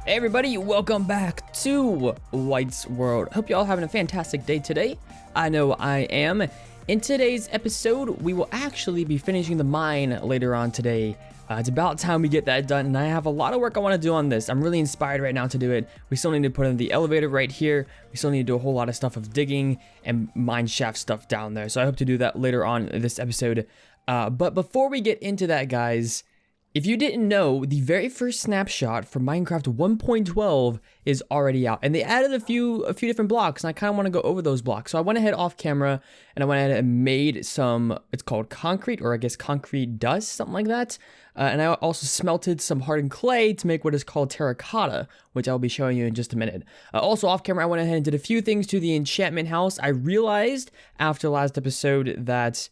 Hey everybody, welcome back to White's World. Hope you all having a fantastic day today. I know I am. In today's episode, we will actually be finishing the mine later on today. It's about time we get that done, and I have a lot of work I want to do on this. I'm really inspired right now to do it. We still need to put in the elevator right here. We still need to do a whole lot of stuff of digging and mine shaft stuff down there. So I hope to do that later on in this episode. But before we get into that, guys, if you didn't know, the very first snapshot for Minecraft 1.12 is already out, and they added a few different blocks, and I kind of want to go over those blocks. So I went ahead off camera, and I went ahead and made some, it's called concrete, or I guess concrete dust, something like that. And I also smelted some hardened clay to make what is called terracotta, which I'll be showing you in just a minute. Also off camera, I went ahead and did a few things to the enchantment house. I realized after last episode that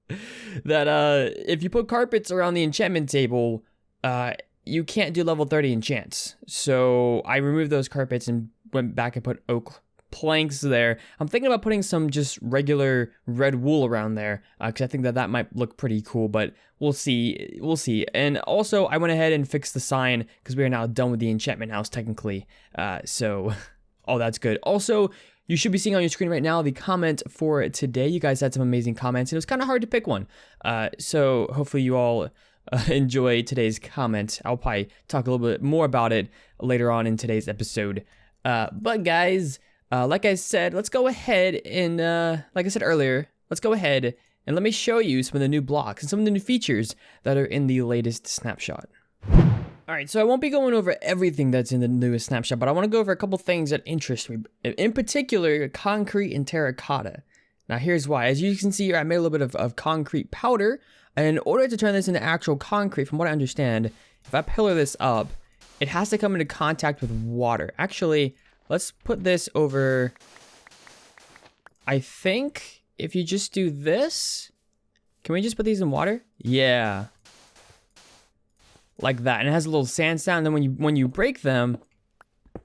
if you put carpets around the enchantment table, you can't do level 30 enchants. So I removed those carpets and went back and put oak planks there. I'm thinking about putting some just regular red wool around there, because I think that might look pretty cool, but we'll see. And also I went ahead and fixed the sign because we are now done with the enchantment house technically. So all that's good. Also, you should be seeing on your screen right now the comment for today. You guys had some amazing comments, and it was kind of hard to pick one. So hopefully you all enjoy today's comment. I'll probably talk a little bit more about it later on in today's episode. But guys, like I said, let's go ahead and, like I said earlier, let's go ahead and let me show you some of the new blocks and some of the new features that are in the latest snapshot. Alright, so I won't be going over everything that's in the newest snapshot, but I want to go over a couple things that interest me. In particular, concrete and terracotta. Now here's why. As you can see here, I made a little bit of concrete powder. And in order to turn this into actual concrete, from what I understand, if I pillar this up, it has to come into contact with water. Actually, let's put this over. I think if you just do this, can we just put these in water? Yeah. Like that, and it has a little sandstone. And then when you break them,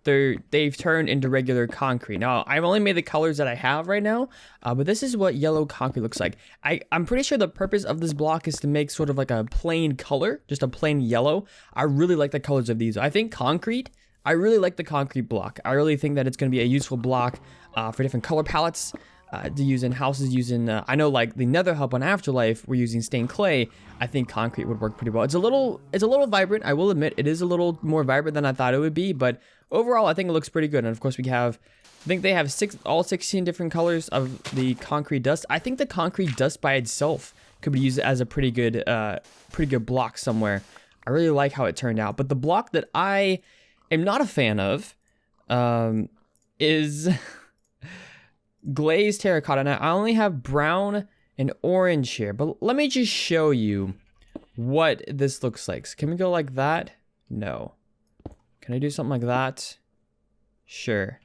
they've turned into regular concrete. Now I've only made the colors that I have right now, but this is what yellow concrete looks like. I'm pretty sure the purpose of this block is to make sort of like a plain color, just a plain yellow. I really like the colors of these. I really like the concrete block. I really think that it's going to be a useful block for different color palettes. To use in houses, I know like the Nether Hub on Afterlife, we're using stained clay. I think concrete would work pretty well. It's a little vibrant. I will admit it is a little more vibrant than I thought it would be, but overall I think it looks pretty good. And of course I think they have all 16 different colors of the concrete dust. I think the concrete dust by itself could be used as a pretty good block somewhere. I really like how it turned out. But the block that I am not a fan of is glazed terracotta. Now I only have brown and orange here, but let me just show you what this looks like. So can we go like that? No. Can I do something like that? Sure.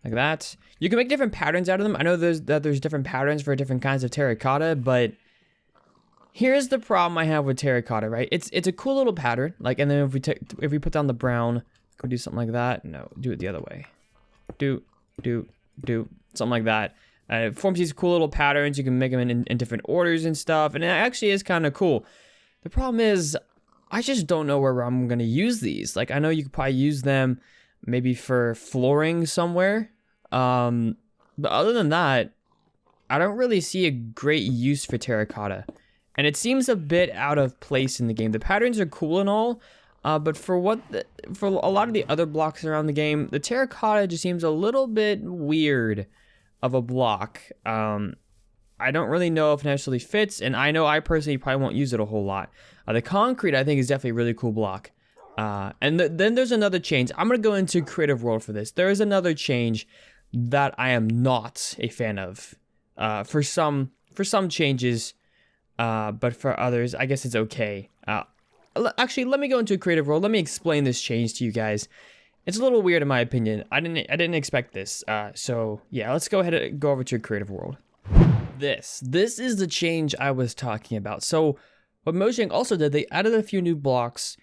Like that. You can make different patterns out of them. I know there's different patterns for different kinds of terracotta, but here's the problem I have with terracotta, right? It's a cool little pattern. Like, and then if we put down the brown, can we do something like that? No, do it the other way. Do something like that. It forms these cool little patterns. You can make them in different orders and stuff, and it actually is kind of cool. The problem is, I just don't know where I'm going to use these. Like, I know you could probably use them maybe for flooring somewhere, but other than that, I don't really see a great use for terracotta, and it seems a bit out of place in the game. The patterns are cool and all, but for a lot of the other blocks around the game, the terracotta just seems a little bit weird of a block. I don't really know if it actually fits, and I know I personally probably won't use it a whole lot. The concrete, I think, is definitely a really cool block. And then there's another change. I'm going to go into Creative World for this. There is another change that I am not a fan of. For some changes, but for others, I guess it's okay. Actually, let me go into Creative World. Let me explain this change to you guys. It's a little weird in my opinion. I didn't expect this. So yeah, let's go ahead and go over to Creative World. This is the change I was talking about. So what Mojang also did, they added a few new blocks,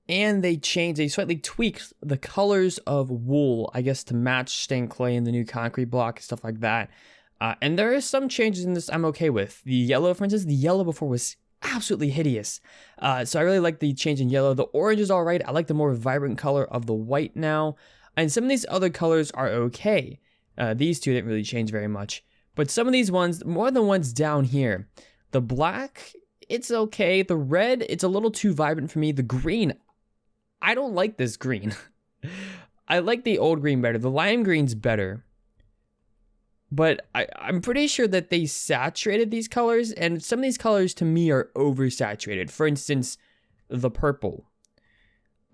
and they slightly tweaked the colors of wool, I guess, to match stained clay in the new concrete block and stuff like that. And there is some changes in this I'm okay with. The yellow, for instance, the yellow before was absolutely hideous. So I really like the change in yellow. The orange is all right. I like the more vibrant color of the white now. And some of these other colors are okay. These two didn't really change very much. But some of these ones, more than ones down here. The black, it's okay. The red, it's a little too vibrant for me. The green, I don't like this green. I like the old green better. The lime green's better. But I'm pretty sure that they saturated these colors, and some of these colors to me are oversaturated. For instance, the purple.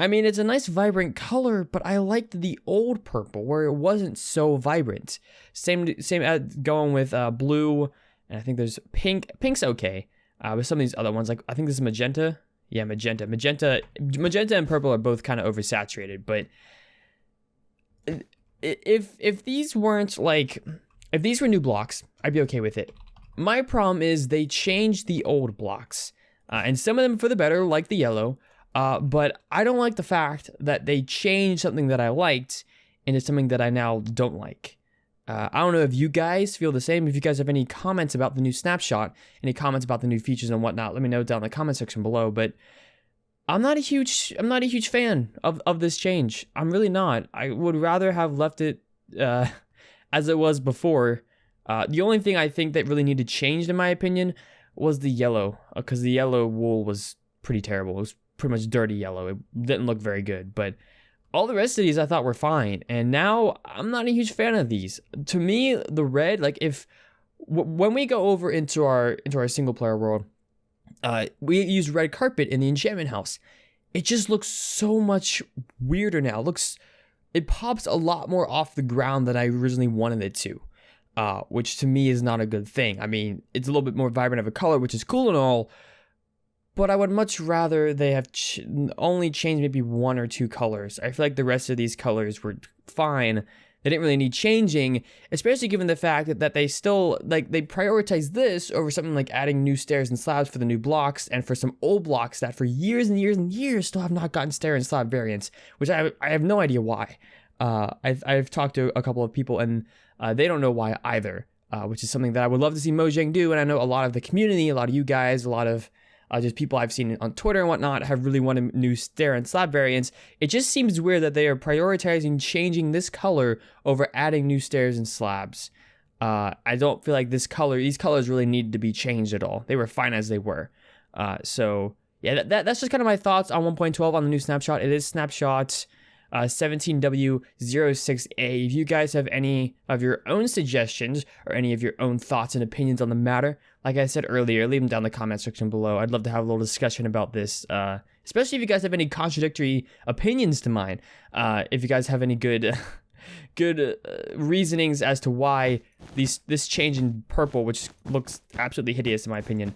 I mean, it's a nice vibrant color, but I liked the old purple where it wasn't so vibrant. Same as going with blue, and I think there's pink. Pink's okay. With some of these other ones, like I think this is magenta. Yeah, magenta. Magenta and purple are both kind of oversaturated. But if these weren't like, if these were new blocks, I'd be okay with it. My problem is they changed the old blocks, and some of them for the better, like the yellow. But I don't like the fact that they changed something that I liked into something that I now don't like. I don't know if you guys feel the same. If you guys have any comments about the new snapshot, any comments about the new features and whatnot, let me know down in the comment section below. But I'm not a huge fan of this change. I'm really not. I would rather have left it as it was before. The only thing I think that really needed changed, in my opinion, was the yellow, because the yellow wool was pretty terrible. It was pretty much dirty yellow. It didn't look very good, but all the rest of these I thought were fine. And now I'm not a huge fan of these. To me, the red, like when we go over into our single player world, we use red carpet in the enchantment house. It just looks so much weirder now. It pops a lot more off the ground than I originally wanted it to, which to me is not a good thing. I mean, it's a little bit more vibrant of a color, which is cool and all, but I would much rather they have only changed maybe one or two colors. I feel like the rest of these colors were fine. They didn't really need changing, especially given the fact that they still, like, they prioritize this over something like adding new stairs and slabs for the new blocks, and for some old blocks that for years and years and years still have not gotten stair and slab variants, which I have no idea why. I've talked to a couple of people, and they don't know why either, which is something that I would love to see Mojang do, and I know a lot of the community, a lot of you guys, a lot of just people I've seen on Twitter and whatnot have really wanted new stair and slab variants. It just seems weird that they are prioritizing changing this color over adding new stairs and slabs. I don't feel like these colors really needed to be changed at all. They were fine as they were. So yeah, that's just kind of my thoughts on 1.12 on the new snapshot. It is snapshot 17W06A. If you guys have any of your own suggestions or any of your own thoughts and opinions on the matter, like I said earlier, leave them down in the comment section below. I'd love to have a little discussion about this, especially if you guys have any contradictory opinions to mine. If you guys have any good reasonings as to why this change in purple, which looks absolutely hideous in my opinion,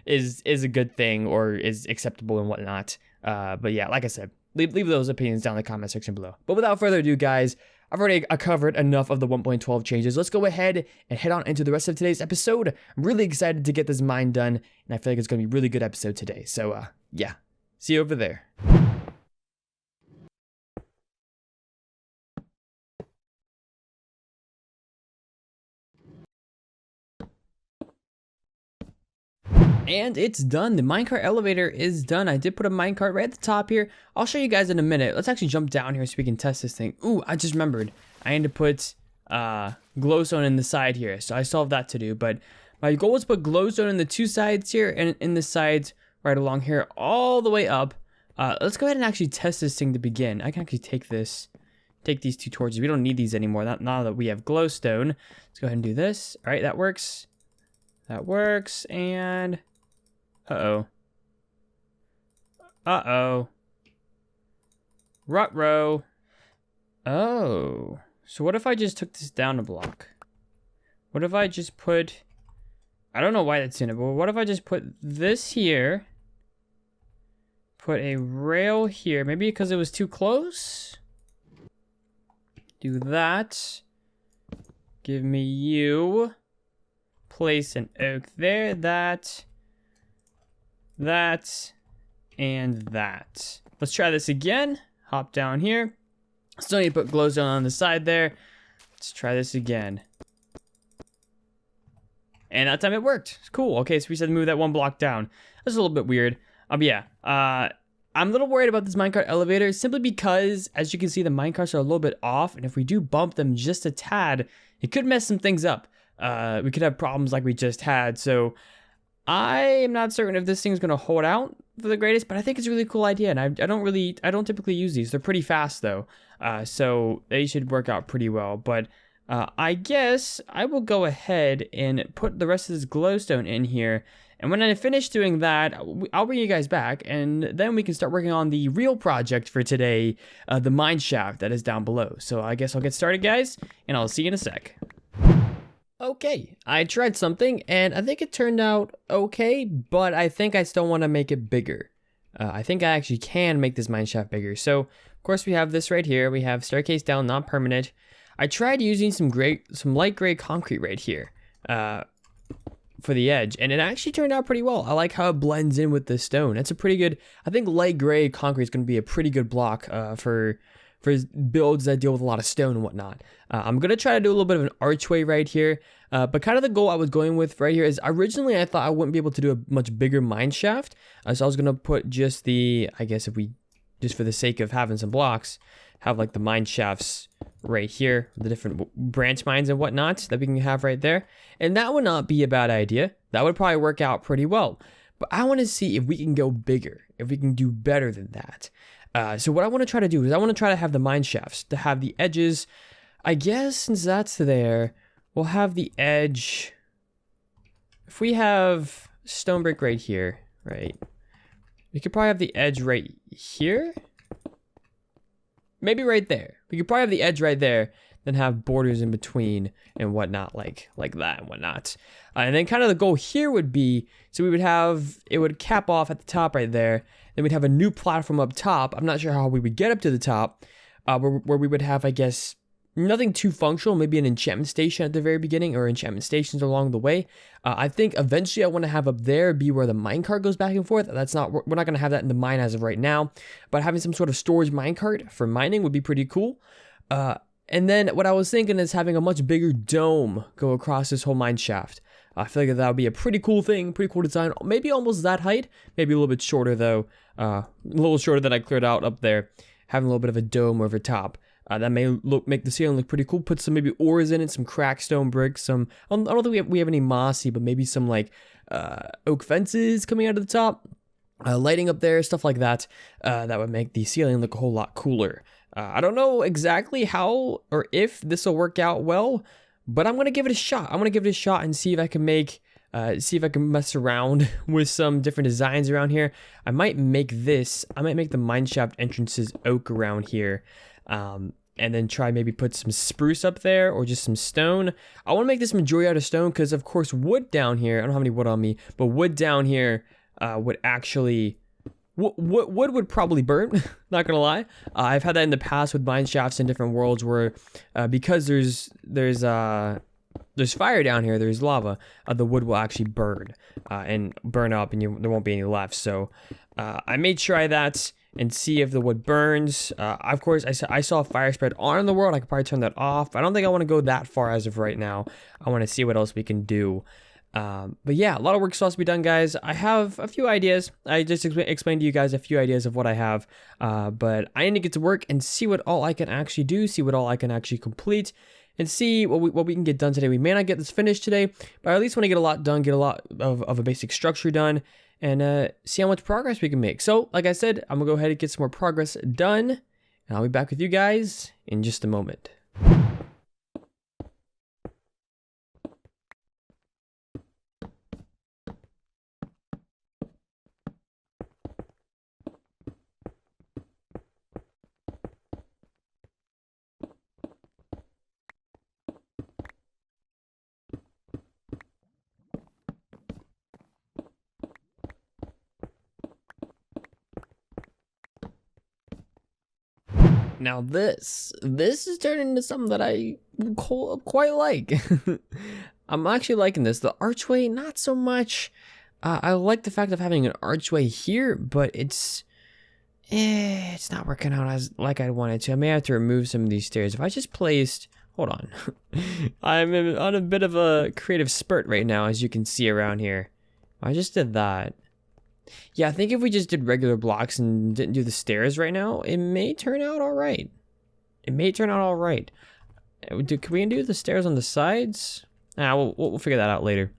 is a good thing or is acceptable and whatnot. But yeah, like I said, leave those opinions down in the comment section below. But without further ado, guys, I've already covered enough of the 1.12 changes. Let's go ahead and head on into the rest of today's episode. I'm really excited to get this mine done, and I feel like it's going to be a really good episode today. So, yeah, see you over there. And it's done. The minecart elevator is done. I did put a minecart right at the top here. I'll show you guys in a minute. Let's actually jump down here so we can test this thing. Ooh, I just remembered. I need to put glowstone in the side here. So I still have that to do. But my goal is to put glowstone in the two sides here and in the sides right along here all the way up. Let's go ahead and actually test this thing to begin. I can actually take these two torches. We don't need these anymore. Now that we have glowstone. Let's go ahead and do this. All right, that works. That works. And... Uh-oh. Ruh-roh. Oh. So what if I just took this down a block? What if I just put... I don't know why that's in it, but what if I just put this here? Put a rail here. Maybe because it was too close? Do that. Give me you. Place an oak there. That, and that. Let's try this again. Hop down here. Still need to put glowstone on the side there. Let's try this again. And that time it worked. It's cool. Okay, so we said move that one block down. That's a little bit weird. But yeah, I'm a little worried about this minecart elevator simply because, as you can see, the minecarts are a little bit off. And if we do bump them just a tad, it could mess some things up. We could have problems like we just had. So I am not certain if this thing's going to hold out for the greatest, but I think it's a really cool idea. And I don't typically use these. They're pretty fast though. So they should work out pretty well. But I guess I will go ahead and put the rest of this glowstone in here. And when I finish doing that, I'll bring you guys back, and then we can start working on the real project for today, the mine shaft that is down below. So I guess I'll get started, guys, and I'll see you in a sec. Okay, I tried something, and I think it turned out okay, but I think I still want to make it bigger. I think I actually can make this mine shaft bigger. So, of course, we have this right here. We have staircase down, not permanent. I tried using some light gray concrete right here. For the edge, and it actually turned out pretty well. I like how it blends in with the stone. That's a pretty good, I think light gray concrete is going to be a pretty good block for builds that deal with a lot of stone and whatnot. I'm going to try to do a little bit of an archway right here, but kind of the goal I was going with right here is originally I thought I wouldn't be able to do a much bigger mine shaft, so I was going to put just the, I guess if we, just for the sake of having some blocks, have like the mine shafts right here, the different branch mines and whatnot that we can have right there. And that would not be a bad idea. That would probably work out pretty well. But I want to see if we can go bigger, if we can do better than that. So what I want to try to do is I want to try to have the mine shafts, to have the edges. I guess since that's there, we'll have the edge. If we have stone brick right here, right? We could probably have the edge right here. Maybe right there. We could probably have the edge right there, then have borders in between and whatnot, like that and whatnot. And then kind of the goal here would be, so we would have, it would cap off at the top right there. Then we'd have a new platform up top. I'm not sure how we would get up to the top, where we would have, I guess, nothing too functional, maybe an enchantment station at the very beginning or enchantment stations along the way. I think eventually I want to have up there be where the minecart goes back and forth. We're not going to have that in the mine as of right now, but having some sort of storage minecart for mining would be pretty cool. And then what I was thinking is having a much bigger dome go across this whole mine shaft. I feel like that would be a pretty cool thing, pretty cool design. Maybe almost that height, maybe a little bit shorter though. A little shorter than I cleared out up there. Having a little bit of a dome over top. That may make the ceiling look pretty cool. Put some maybe ores in it, some cracked stone bricks, some, I don't think we have any mossy, but maybe some like oak fences coming out of the top. Lighting up there, stuff like that. That would make the ceiling look a whole lot cooler. I don't know exactly how or if this will work out well, but I'm going to give it a shot. I'm going to give it a shot and see if I can mess around with some different designs around here. I might make the mine shaft entrances oak around here. And then try maybe put some spruce up there or just some stone. I want to make this majority out of stone because, of course, wood down here, I don't have any wood on me, but wood down here would actually, wood would probably burn, not gonna lie. I've had that in the past with mine shafts in different worlds where because there's fire down here, there's lava, the wood will actually burn and burn up and there won't be any left. So I may try that and see if the wood burns. Of course, I saw a fire spread on in the world. I could probably turn that off. I don't think I want to go that far as of right now. I want to see what else we can do. But yeah, a lot of work still has to be done, guys. I have a few ideas. I just explained to you guys a few ideas of what I have. But I need to get to work and see what all I can actually do, see what all I can actually complete, and see what we can get done today. We may not get this finished today, but I at least want to get a lot done, get a lot of a basic structure done, and see how much progress we can make. So, like I said, I'm going to go ahead and get some more progress done, and I'll be back with you guys in just a moment. Now this is turning into something that I quite like. I'm actually liking this. The archway, not so much. I like the fact of having an archway here, but it's not working out as like I wanted to. I may have to remove some of these stairs. If I just placed Hold on. I'm on a bit of a creative spurt right now, as you can see around here. I just did that. Yeah, I think if we just did regular blocks and didn't do the stairs right now, it may turn out all right. It may turn out all right. Can we do the stairs on the sides? We'll figure that out later.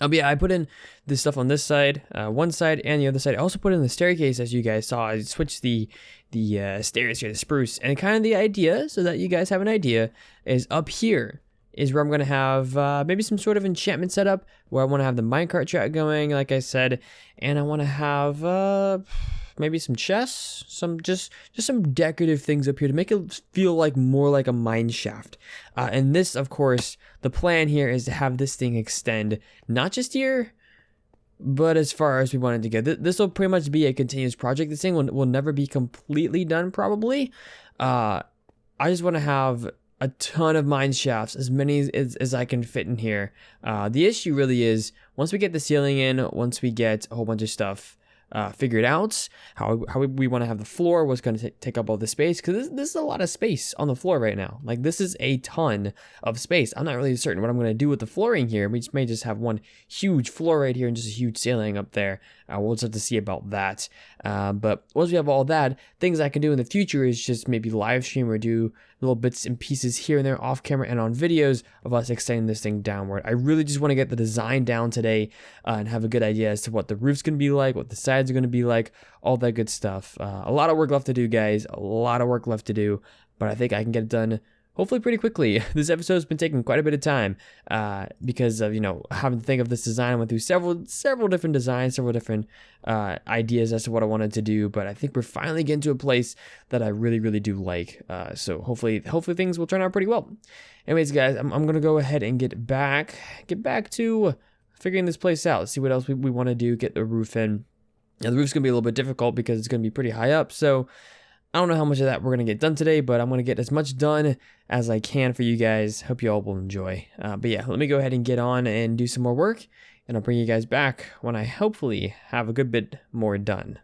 But yeah, I put in this stuff on this side, one side and the other side. I also put in the staircase, as you guys saw. I switched the stairs here, the spruce. And kind of the idea, so that you guys have an idea, is up here is where I'm going to have maybe some sort of enchantment setup, where I want to have the minecart track going, like I said. And I want to have maybe some chests, just some decorative things up here to make it feel like more like a mine shaft. And this, of course, the plan here is to have this thing extend not just here, but as far as we want it to go. This will pretty much be a continuous project. This thing will never be completely done, probably. I just want to have a ton of mine shafts, as many as I can fit in here. The issue really is, once we get the ceiling in, once we get a whole bunch of stuff figured out, how we want to have the floor, what's going to take up all the space, because this is a lot of space on the floor right now. Like, this is a ton of space. I'm not really certain what I'm going to do with the flooring here. We may just have one huge floor right here and just a huge ceiling up there. We'll just have to see about that. But once we have all that, things I can do in the future is just maybe live stream or do little bits and pieces here and there off camera and on videos of us extending this thing downward. I really just want to get the design down today and have a good idea as to what the roof's going to be like, what the sides are going to be like, all that good stuff. A lot of work left to do, guys. A lot of work left to do, but I think I can get it done hopefully pretty quickly. This episode's been taking quite a bit of time because of, having to think of this design. I went through several different designs, several different ideas as to what I wanted to do, but I think we're finally getting to a place that I really, really do like. So hopefully things will turn out pretty well. Anyways, guys, I'm gonna go ahead and get back to figuring this place out. See what else we want to do. Get the roof in. Now, the roof's gonna be a little bit difficult because it's gonna be pretty high up. So I don't know how much of that we're going to get done today, but I'm going to get as much done as I can for you guys. Hope you all will enjoy. But yeah, let me go ahead and get on and do some more work, and I'll bring you guys back when I hopefully have a good bit more done.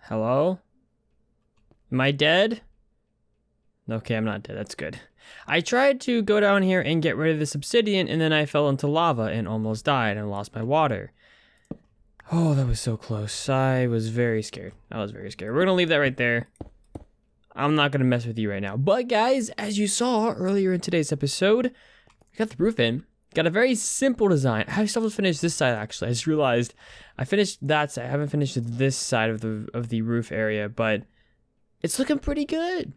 Hello? Am I dead? Okay, I'm not dead. That's good. I tried to go down here and get rid of this obsidian, and then I fell into lava and almost died and lost my water. Oh, that was so close. I was very scared. We're gonna leave that right there. I'm not gonna mess with you right now. But guys, as you saw earlier in today's episode, we got the roof in. Got a very simple design. I still have to finish this side, actually. I just realized I finished that side. I haven't finished this side of the roof area, but it's looking pretty good.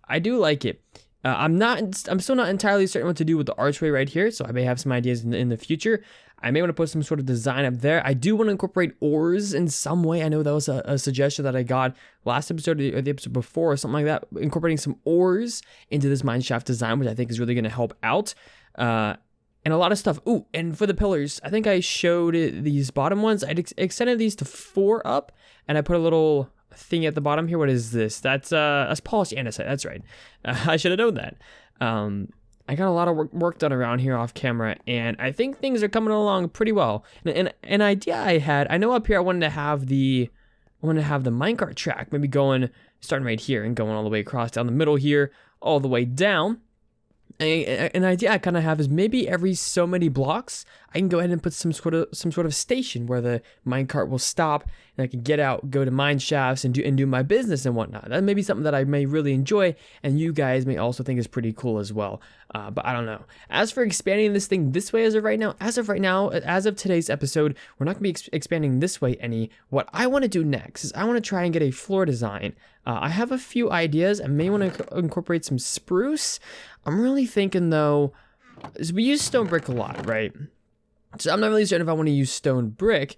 I do like it. I'm still not entirely certain what to do with the archway right here, so I may have some ideas in the future. I may want to put some sort of design up there. I do want to incorporate ores in some way. I know that was a suggestion that I got last episode or the episode before or something like that. Incorporating some ores into this mineshaft design, which I think is really going to help out. And a lot of stuff. Ooh, and for the pillars, I think I showed these bottom ones. I extended these to 4 up, and I put a little thing at the bottom here. What is this? That's polished andesite. That's right. I should have known that. I got a lot of work done around here off camera, and I think things are coming along pretty well. And an idea I had, I know up here I wanted to have the minecart track, maybe starting right here and going all the way across down the middle here, all the way down. An idea I kind of have is maybe every so many blocks, I can go ahead and put some sort of station where the minecart will stop, and I can get out, go to mine shafts, and do my business and whatnot. That may be something that I may really enjoy, and you guys may also think is pretty cool as well. But I don't know. As for expanding this thing this way as of today's episode, we're not going to be expanding this way any. What I want to do next is I want to try and get a floor design. I have a few ideas. I may want to incorporate some spruce. I'm really thinking though, we use stone brick a lot, right? So I'm not really certain if I want to use stone brick,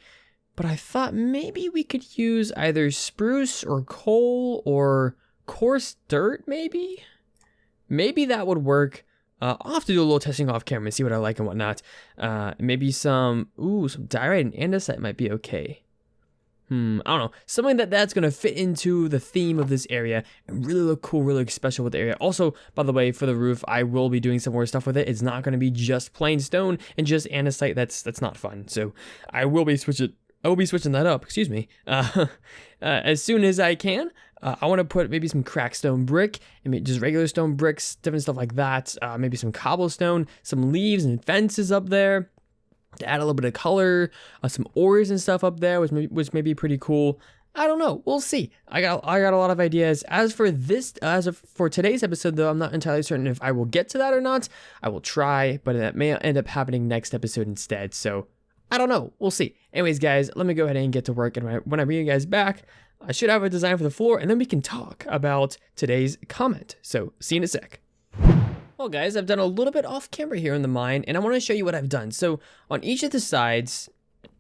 but I thought maybe we could use either spruce or coal or coarse dirt, maybe? Maybe that would work. I'll have to do a little testing off camera and see what I like and whatnot. Maybe some diorite and andesite might be okay. I don't know, something that's gonna fit into the theme of this area and really look cool, really look special with the area. Also, by the way, for the roof, I will be doing some more stuff with it. It's not gonna be just plain stone and just andesite. That's not fun. So I will be switching that up. Excuse me. As soon as I can. I want to put maybe some cracked stone brick, and just regular stone bricks, different stuff like that. Maybe some cobblestone, some leaves and fences up there to add a little bit of color, some ores and stuff up there, which may be pretty cool. I don't know. We'll see. I got a lot of ideas. As for today's episode, though, I'm not entirely certain if I will get to that or not. I will try, but that may end up happening next episode instead. So I don't know. We'll see. Anyways, guys, let me go ahead and get to work. And when I bring you guys back, I should have a design for the floor, and then we can talk about today's comment. So see you in a sec. Well, guys, I've done a little bit off camera here in the mine, and I want to show you what I've done. So on each of the sides,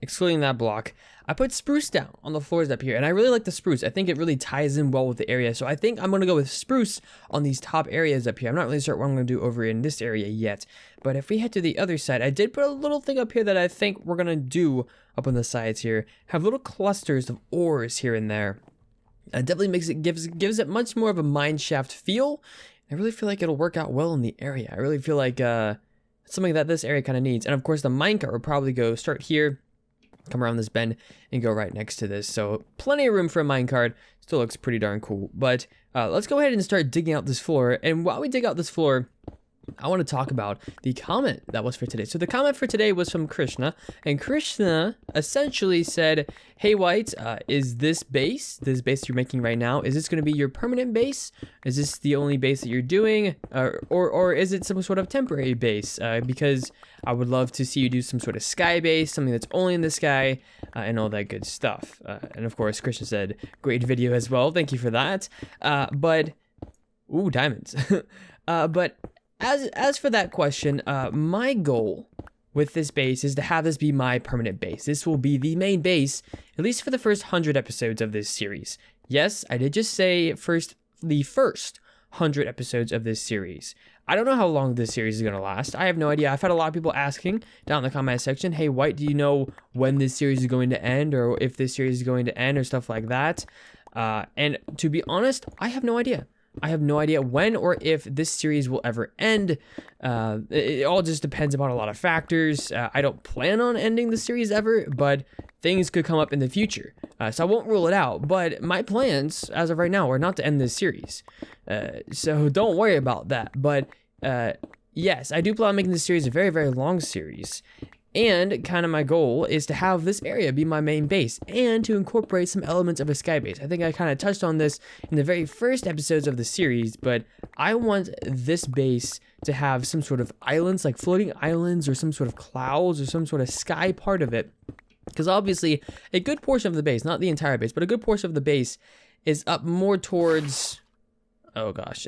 excluding that block, I put spruce down on the floors up here, and I really like the spruce. I think it really ties in well with the area, so I think I'm going to go with spruce on these top areas up here. I'm not really sure what I'm going to do over in this area yet, but if we head to the other side, I did put a little thing up here that I think we're going to do up on the sides here. Have little clusters of ores here and there. It definitely gives it much more of a mine shaft feel. I really feel like it'll work out well in the area. I really feel like something that this area kind of needs. And of course, the minecart will probably start here, come around this bend, and go right next to this. So plenty of room for a minecart. Still looks pretty darn cool. But let's go ahead and start digging out this floor. And while we dig out this floor, I want to talk about the comment that was for today. So the comment for today was from Krishna, and Krishna essentially said, hey, White, is this base you're making right now, is this going to be your permanent base? Is this the only base that you're doing? Or is it some sort of temporary base? Because I would love to see you do some sort of sky base, something that's only in the sky, and all that good stuff. And of course, Krishna said, great video as well. Thank you for that. Ooh, diamonds. But as for that question, my goal with this base is to have this be my permanent base. This will be the main base, at least for the first 100 episodes of this series. Yes, I did just say the first 100 episodes of this series. I don't know how long this series is going to last. I have no idea. I've had a lot of people asking down in the comment section, hey, White, do you know when this series is going to end, or if this series is going to end, or stuff like that? And to be honest, I have no idea. I have no idea when or if this series will ever end. It all just depends upon a lot of factors. I don't plan on ending the series ever, but things could come up in the future. So I won't rule it out, but my plans as of right now are not to end this series. So don't worry about that. But yes, I do plan on making this series a very, very long series. And kind of my goal is to have this area be my main base and to incorporate some elements of a sky base. I think I kind of touched on this in the very first episodes of the series, but I want this base to have some sort of islands, like floating islands or some sort of clouds or some sort of sky part of it. Because obviously a good portion of the base, not the entire base, but a good portion of the base is up more towards... Oh gosh,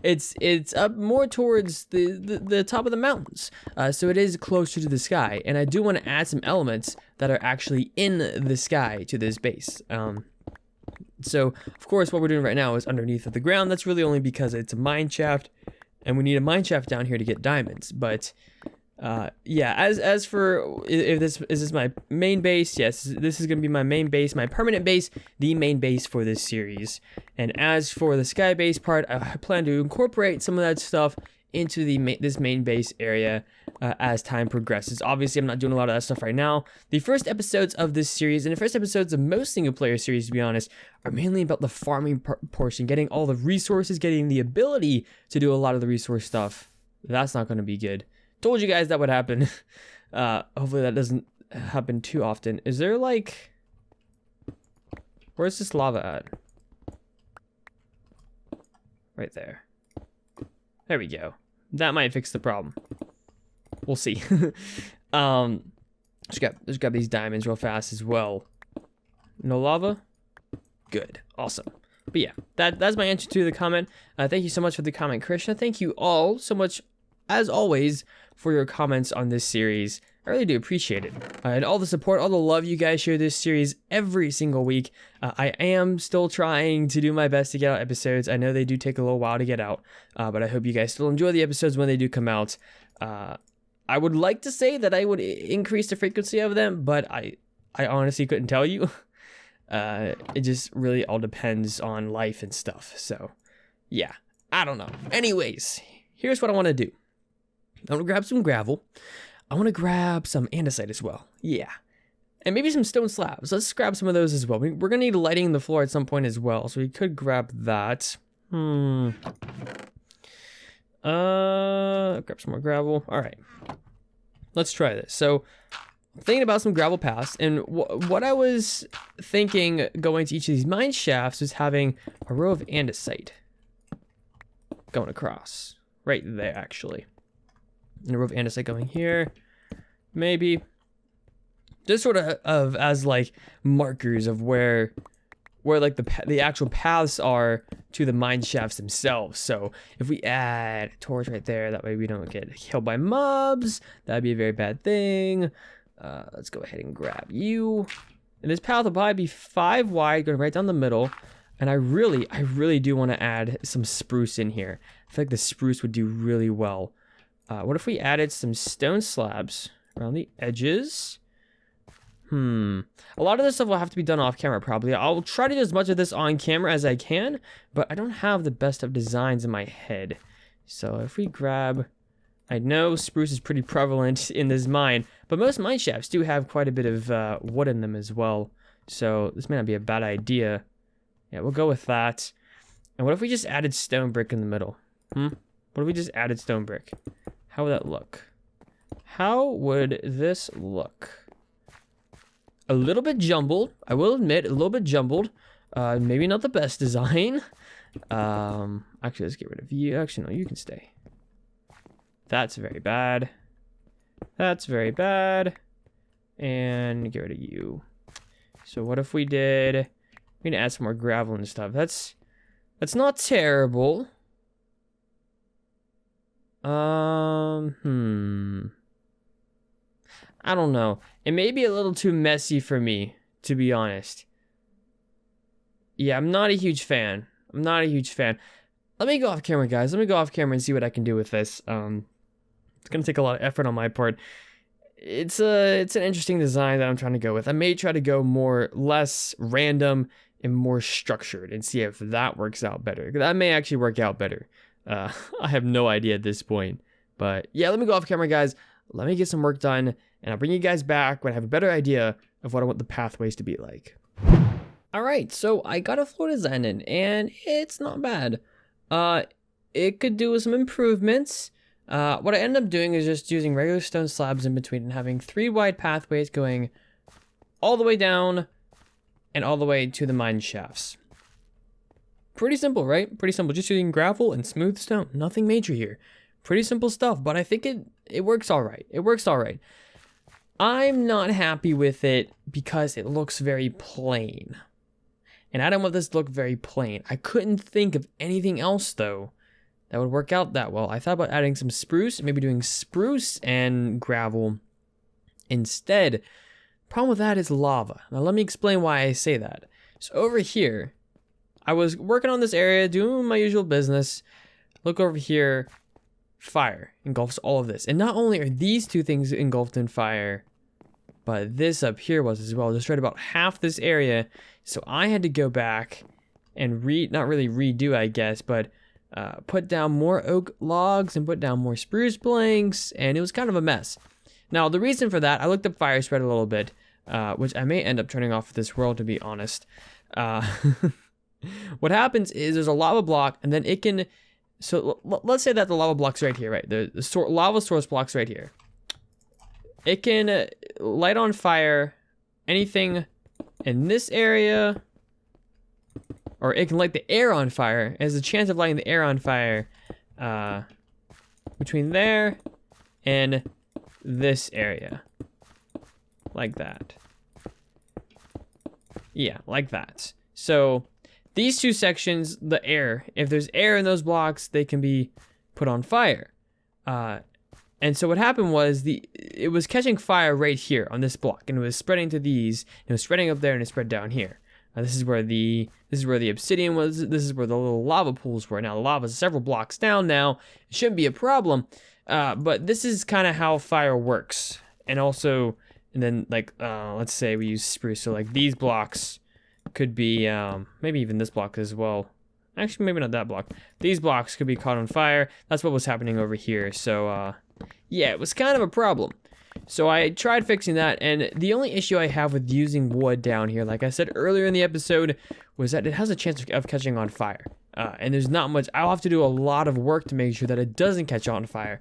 it's up more towards the top of the mountains, so it is closer to the sky, and I do want to add some elements that are actually in the sky to this base. So of course what we're doing right now is underneath of the ground. That's really only because it's a mine shaft, and we need a mine shaft down here to get diamonds. But yeah, as for if this is my main base, yes, this is gonna be my main base, my permanent base, the main base for this series. And as for the sky base part, I plan to incorporate some of that stuff into this main base area as time progresses. Obviously, I'm not doing a lot of that stuff right now. The first episodes of this series, and the first episodes of most single player series, to be honest, are mainly about the farming portion, getting all the resources, getting the ability to do a lot of the resource stuff. That's not going to be good. Told you guys that would happen. Hopefully that doesn't happen too often. Is there like... Where's this lava at? Right there. There we go. That might fix the problem. We'll see. Just grab these diamonds real fast as well. No lava? Good. Awesome. But yeah, that's my answer to the comment. Thank you so much for the comment, Krishna. Thank you all so much as always, for your comments on this series. I really do appreciate it. And all the support, all the love you guys share this series every single week. I am still trying to do my best to get out episodes. I know they do take a little while to get out, but I hope you guys still enjoy the episodes when they do come out. I would like to say that I would increase the frequency of them, but I honestly couldn't tell you. It just really all depends on life and stuff. So, yeah, I don't know. Anyways, here's what I want to do. I want to grab some gravel. I want to grab some andesite as well. Yeah. And maybe some stone slabs. Let's grab some of those as well. We're going to need lighting the floor at some point as well. So we could grab that. Grab some more gravel. All right. Let's try this. So I'm thinking about some gravel paths. And what I was thinking going to each of these mine shafts is having a row of andesite going across. Right there, actually. And a row of andesite going here, maybe. Just sort of as like markers of where like the actual paths are to the mine shafts themselves. So if we add a torch right there, that way we don't get killed by mobs. That'd be a very bad thing. Let's go ahead and grab you. And this path will probably be 5 wide, going right down the middle. And I really do want to add some spruce in here. I feel like the spruce would do really well. What if we added some stone slabs around the edges? A lot of this stuff will have to be done off camera probably. I'll try to do as much of this on camera as I can, but I don't have the best of designs in my head. So if we grab, I know spruce is pretty prevalent in this mine, but most mine shafts do have quite a bit of wood in them as well. So this may not be a bad idea. Yeah, we'll go with that. And what if we just added stone brick in the middle? What if we just added stone brick? How would that look? How would this look? A little bit jumbled, I will admit, a little bit jumbled. Maybe not the best design. Actually, let's get rid of you. Actually, no, you can stay. That's very bad. That's very bad. And get rid of you. So what if we did... We're gonna add some more gravel and stuff. That's not terrible. I don't know. It may be a little too messy for me, to be honest. Yeah, I'm not a huge fan. Let me go off camera, guys. Let me go off camera and see what I can do with this. It's gonna take a lot of effort on my part. It's an interesting design that I'm trying to go with. I may try to go less random and more structured and see if that works out better. That may actually work out better. I have no idea at this point. But yeah, let me go off camera, guys. Let me get some work done, and I'll bring you guys back when I have a better idea of what I want the pathways to be like. Alright, so I got a floor design in, and it's not bad. It could do with some improvements. What I ended up doing is just using regular stone slabs in between and having 3 wide pathways going all the way down and all the way to the mine shafts. Pretty simple, right? Pretty simple. Just using gravel and smooth stone. Nothing major here. Pretty simple stuff, but I think it works all right. It works all right. I'm not happy with it because it looks very plain. And I don't want this to look very plain. I couldn't think of anything else, though, that would work out that well. I thought about adding some spruce, maybe doing spruce and gravel instead. Problem with that is lava. Now, let me explain why I say that. So over here, I was working on this area, doing my usual business. Look over here. Fire engulfs all of this. And not only are these 2 things engulfed in fire, but this up here was as well. Destroyed about half this area. So I had to go back and not really redo, I guess, but put down more oak logs and put down more spruce planks, and it was kind of a mess. Now, the reason for that, I looked up fire spread a little bit, which I may end up turning off this world, to be honest. What happens is there's a lava block, and then it can... So let's say that the lava block's right here, right? The lava source block's right here. It can light on fire anything in this area, or it can light the air on fire. It has a chance of lighting the air on fire between there and this area. Like that. Yeah, like that. So these 2 sections, the air, if there's air in those blocks, they can be put on fire. And so what happened was it was catching fire right here on this block, and it was spreading to these, and it was spreading up there, and it spread down here. This is where the obsidian was. This is where the little lava pools were. Now the lava is several blocks down now. It shouldn't be a problem, but this is kind of how fire works. And also, and then like let's say we use spruce, so like these blocks could be maybe even this block as well. Actually, maybe not that block. These blocks could be caught on fire. That's what was happening over here. So yeah, it was kind of a problem. So I tried fixing that, and the only issue I have with using wood down here, like I said earlier in the episode, was that it has a chance of catching on fire. And there's not much. I'll have to do a lot of work to make sure that it doesn't catch on fire,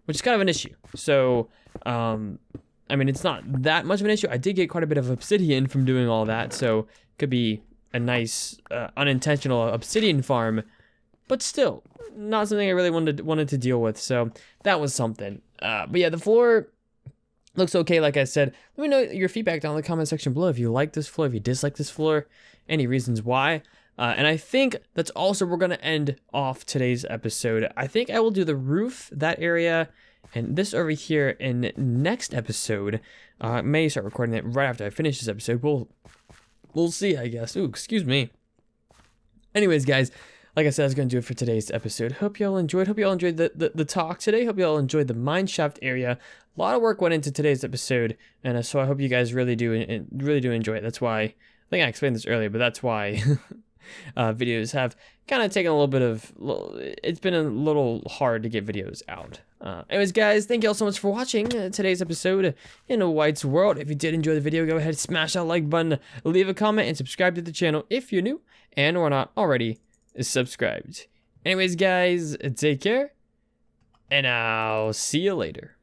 which is kind of an issue. So, I mean, it's not that much of an issue. I did get quite a bit of obsidian from doing all that, so it could be a nice unintentional obsidian farm, but still not something I really wanted to deal with. So that was something. But yeah, the floor looks okay. Like I said, let me know your feedback down in the comment section below. If you like this floor, if you dislike this floor, any reasons why. And I think that's also where we're gonna end off today's episode. I think I will do the roof, that area, and this over here in next episode. I may start recording it right after I finish this episode. We'll see, I guess. Ooh, excuse me. Anyways, guys, like I said, I was going to do it for today's episode. Hope y'all enjoyed. Hope y'all enjoyed the talk today. Hope y'all enjoyed the mineshaft area. A lot of work went into today's episode, and so I hope you guys really do enjoy it. That's why, I think I explained this earlier, but that's why videos have kind of taken a little bit of, it's been a little hard to get videos out. Anyways, guys, thank you all so much for watching today's episode in a White's World. If you did enjoy the video, go ahead and smash that like button, leave a comment, and subscribe to the channel if you're new and or not already subscribed. Anyways, guys, take care, and I'll see you later.